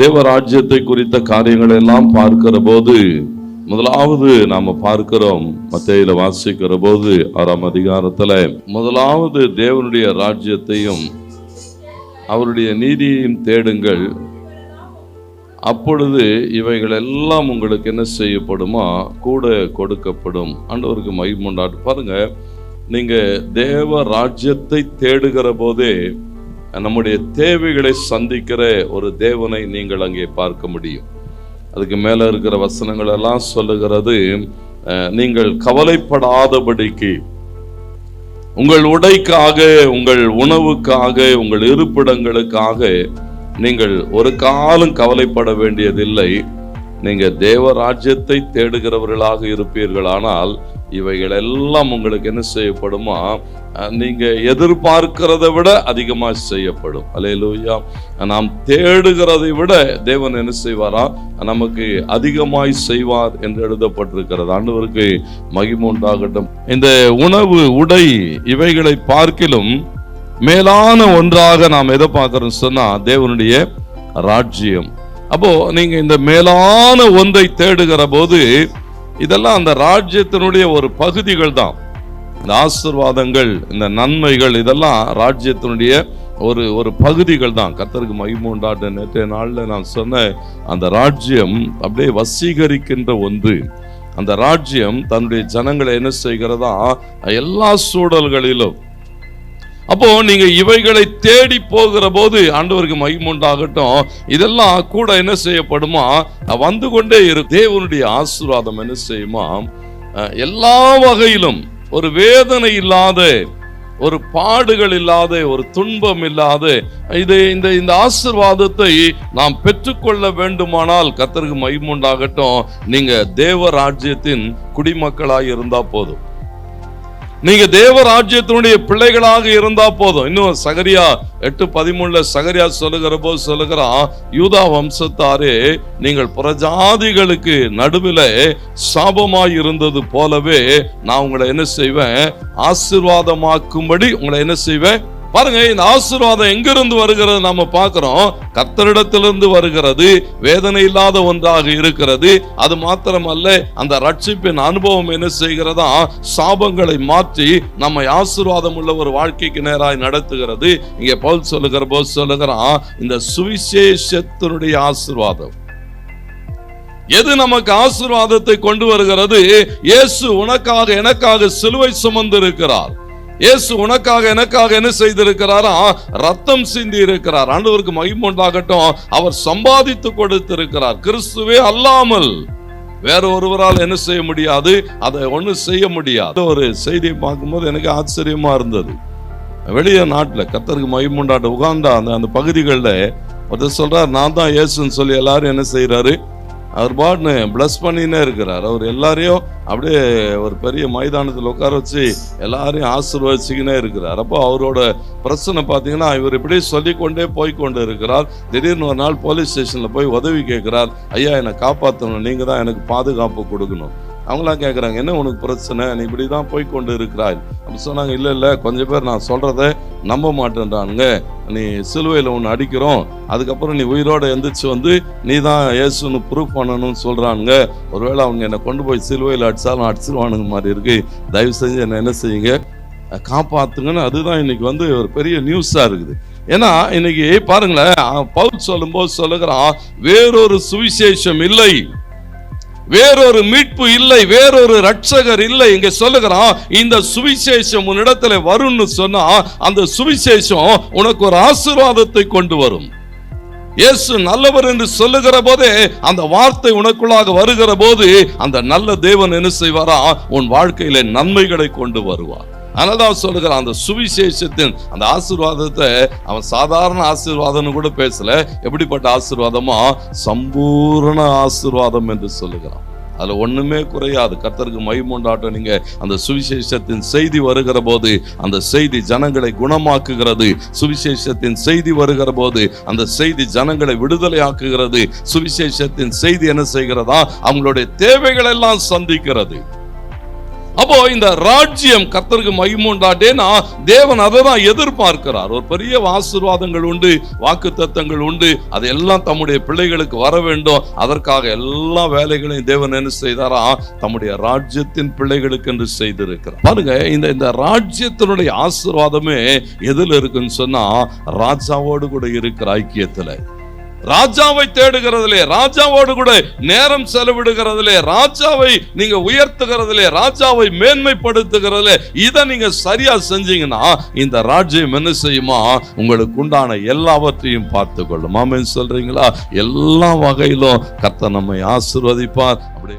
தேவராஜ்யத்தை குறித்த காரியங்கள் எல்லாம் பார்க்கிற போது முதலாவது நாம பார்க்கிறோம், மத்தேயுல வாசிக்கிற போது 6ஆம் அதிகாரத்துல முதலாவது தேவனுடைய ராஜ்யத்தையும் அவருடைய நீதியையும் தேடுங்கள், அப்பொழுது இவைகள் எல்லாம் உங்களுக்கு என்ன செய்யப்படுமா, கூட கொடுக்கப்படும். ஆண்டவருக்கு மகிமை உண்டாட்டு. பாருங்க, நீங்க தேவ ராஜ்யத்தை தேடுகிற போதே நம்முடைய தேவைகளை சந்திக்கிற ஒரு தேவனை நீங்கள் அங்கே பார்க்க முடியும். அதுக்கு மேல இருக்கிற வசனங்கள் எல்லாம் சொல்லுகிறது, நீங்கள் கவலைப்படாதபடிக்கு உங்கள் உடைக்காக, உங்கள் உணவுக்காக, உங்கள் இருப்பிடங்களுக்காக நீங்கள் ஒரு காலம் கவலைப்பட வேண்டியதில்லை. நீங்க தேவ ராஜ்யத்தை தேடுகிறவர்களாக இருப்பீர்களானால் இவைகள் எல்லாம் உங்களுக்கு என்ன செய்யப்படுமா, நீங்க எதிர்பார்க்கிறதை விட அதிகமாக செய்யப்படும். அல்லேலூயா. நாம் தேடுகிறதை விட தேவன் என்ன செய்வாரா, நமக்கு அதிகமாய் செய்வார் என்று எழுதப்பட்டிருக்கிறது. ஆண்டவருக்கு மகிமை உண்டாகட்டும். இந்த உணவு, உடை இவைகளை பார்க்கிலும் மேலான ஒன்றாக நாம் எதை பார்க்கிறோம் சொன்னா தேவனுடைய ராஜ்யம். அப்போ நீங்க இந்த மேலான ஒன்றை தேடுகிற போது இதெல்லாம் அந்த ராஜ்யத்தினுடைய ஒரு பகுதிகள் தான். இந்த ஆசீர்வாதங்கள், இந்த நன்மைகள் இதெல்லாம் ராஜ்யத்தினுடைய ஒரு பகுதிகள் தான். கர்த்தருக்கு மகிமை உண்டாட்ட. நேற்றைய நாள்ல நான் சொன்ன அந்த ராஜ்யம் அப்படியே வசீகரிக்கின்ற ஒன்று. அந்த ராஜ்யம் தன்னுடைய ஜனங்களை என்ன செய்கிறதா, எல்லா சூழல்களிலும். அப்போ நீங்க இவைகளை தேடி போகிற போது ஆண்டவருக்கு மகிமை உண்டாகட்டும், இதெல்லாம் கூட என்ன செய்யப்படுமா, வந்து கொண்டே இருக்கு. தேவனுடைய ஆசீர்வாதம் என்ன செய்யுமா, எல்லா வகையிலும் ஒரு வேதனை இல்லாத, ஒரு பாடுகள் இல்லாத, ஒரு துன்பம் இல்லாத இந்த ஆசீர்வாதத்தை நாம் பெற்றுக்கொள்ள வேண்டுமானால் கர்த்தருக்கு மகிமை உண்டாகட்டும், நீங்க தேவ ராஜ்யத்தின் குடிமக்களாய் இருந்தா போதும். நீங்க தேவ ராஜ்யத்தினுடைய பிள்ளைகளாக இருந்தா போதும். இன்னும் சகரியா 8:13 சகரியா சொல்லுகிற போது சொல்லுகிறான், யூதா வம்சத்தாரே, நீங்கள் புறஜாதிகளுக்கு நடுவில் சாபமாய் இருந்தது போலவே நான் உங்களை என்ன செய்வேன், ஆசீர்வாதமாக்கும்படி உங்களை என்ன செய்வேன். பாருங்க, இந்த ஆசீர்வாதம் எங்கிருந்து வருகிறது நாம பார்க்கிறோம். கர்த்தரிடத்திலிருந்து வருகிறது, வேதனை இல்லாத ஒன்றாக இருக்கிறது. அது மாத்திரமல்ல, அந்த ரட்சிப்பின் அனுபவம் என்ன செய்கிறதா, சாபங்களை மாற்றி நம்மை ஆசீர்வாதம் உள்ள ஒரு வாழ்க்கைக்கு நேராய் நடத்துகிறது. இங்க பவுல் சொல்லுகிற போது சொல்லுகிறான், இந்த சுவிசேஷத்தினுடைய ஆசீர்வாதம் எது நமக்கு ஆசீர்வாதத்தை கொண்டு வருகிறது. இயேசு உனக்காக எனக்காக சிலுவை சுமந்து இருக்கிறார். இயேசு உனக்காக எனக்காக என்ன செய்திருக்கிறாரா, ரத்தம் சிந்தி இருக்கிறார். ஆண்டவருக்கு மகிமை உண்டாகட்டும். அவர் சம்பாதித்து கொடுத்திருக்கிறார். கிறிஸ்துவே அல்லாமல் வேற ஒருவரால் என்ன செய்ய முடியாது, அதை ஒண்ணு செய்ய முடியாது. ஒரு செய்தியை பார்க்கும்போது எனக்கு ஆச்சரியமா இருந்தது. வெளியே நாட்டுல கர்த்தருக்கு மகிமை உண்டாட்ட உகாந்தா அந்த பகுதிகளில் ஒருத்தர் சொல்றார், நான் தான் இயேசுன்னு சொல்லி எல்லாரும் என்ன செய்யறாரு, அவர் பாட்னு பிளஸ் பண்ணினே இருக்கிறார். அவர் எல்லாரையும் அப்படியே ஒரு பெரிய மைதானத்தில் உட்கார வச்சு எல்லாரையும் ஆசீர்வதிச்சுக்கினே இருக்கிறார். அப்போ அவரோட பிரச்சனை பார்த்தீங்கன்னா, இவர் இப்படி சொல்லிக்கொண்டே போய்கொண்டு இருக்கிறார். திடீர்னு ஒரு நாள் போலீஸ் ஸ்டேஷனில் போய் உதவி கேட்கிறார். ஐயா, என்னை காப்பாற்றணும், நீங்கள் தான் எனக்கு பாதுகாப்பு கொடுக்கணும். அவங்களாம் கேட்குறாங்க, என்ன உனக்கு பிரச்சனை, நீ இப்படி தான் போய்கொண்டு இருக்கிறாய். அப்படி சொன்னாங்க, இல்லை கொஞ்சம் பேர் நான் சொல்கிறத நம்ப மாட்டேன்றானுங்க, நீ சிலுவையில் ஒன்று அடிக்கிறோம், அதுக்கப்புறம் நீ உயிரோடு எந்திரிச்சு வந்து நீ தான் இயேசுன்னு ப்ரூஃப் பண்ணணும்னு சொல்கிறானுங்க. ஒருவேளை அவங்க என்னை கொண்டு போய் சிலுவையில் அடித்தாலும் அடிச்சிருவானுங்க மாதிரி இருக்கு, தயவு செஞ்சு என்னை என்ன செய்யுங்க, காப்பாற்றுங்கன்னு. அதுதான் இன்னைக்கு ஒரு பெரிய நியூஸாக இருக்குது. ஏன்னா இன்னைக்கு பாருங்களேன், பவுல் சொல்லும்போது சொல்லுகிறான், வேறொரு சுவிசேஷம் இல்லை, வேறொரு மீட்பு இல்லை, வேறொரு ரட்சகர் இல்லை. இங்க சொல்லுகிறான், இந்த சுவிசேஷம் உன்னிடத்துல வரும்னு சொன்னா அந்த சுவிசேஷம் உனக்கு ஒரு ஆசீர்வாதத்தை கொண்டு வரும். இயேசு நல்லவர் என்று சொல்லுகிற போதே அந்த வார்த்தை உனக்குள்ளாக வருகிற போது அந்த நல்ல தேவன் என்ன செய்வாரா, உன் வாழ்க்கையில நன்மைகளை கொண்டு வருவார். அதனால்தான் சொல்லுகிறான், அந்த சுவிசேஷத்தின் அந்த ஆசீர்வாதத்தை அவன் சாதாரண ஆசீர்வாதம்னு கூட பேசல. எப்படிப்பட்ட ஆசீர்வாதமா, சம்பூர்ண ஆசீர்வாதம் என்று சொல்லுகிறான். அதுல ஒண்ணுமே குறையாது. கர்த்தருக்கு மகிமை உண்டாட்டம். நீங்க அந்த சுவிசேஷத்தின் செய்தி வருகிற போது அந்த செய்தி ஜனங்களை குணமாக்குகிறது. சுவிசேஷத்தின் செய்தி வருகிற போது அந்த செய்தி ஜனங்களை விடுதலை ஆக்குகிறது. சுவிசேஷத்தின் செய்தி என்ன செய்கிறதா, அவங்களுடைய தேவைகள் எல்லாம் சந்திக்கிறது. அப்போ இந்த ராஜ்யம் கர்த்தருக்கு மகிமை உண்டாட்டேன்னா தேவன் அதை தான் எதிர்பார்க்கிறார். ஒரு பெரிய ஆசீர்வாதங்கள் உண்டு, வாக்குத்தத்தங்கள் உண்டு, அதெல்லாம் தம்முடைய பிள்ளைகளுக்கு வர வேண்டும். அதற்காக எல்லா வேலைகளையும் தேவன் என்ன செய்தாரா, தம்முடைய ராஜ்யத்தின் பிள்ளைகளுக்கு என்று செய்திருக்கிறார். பாருங்க, இந்த ராஜ்யத்தினுடைய ஆசீர்வாதமே எதில் இருக்குன்னு சொன்னா ராஜாவோடு கூட இருக்கிற ஐக்கியத்துல, ராஜாவை தேடுகிறதிலே, ராஜாவோடு கூட நேரம் செலவிடுகிறதிலே, ராஜாவை நீங்க உயர்த்துகிறதிலே, ராஜாவை மேன்மைப்படுத்துகிறதிலே, இதை நீங்க சரியா செஞ்சீங்கன்னா இந்த ராஜ்யம் என்ன செய்யுமா, உங்களுக்கு உண்டான எல்லாவற்றையும் பார்த்து கொள்ளும். ஆமென் சொல்றீங்களா? எல்லா வகையிலும் கர்த்தர் நம்மை ஆசீர்வதிப்பார். அப்படி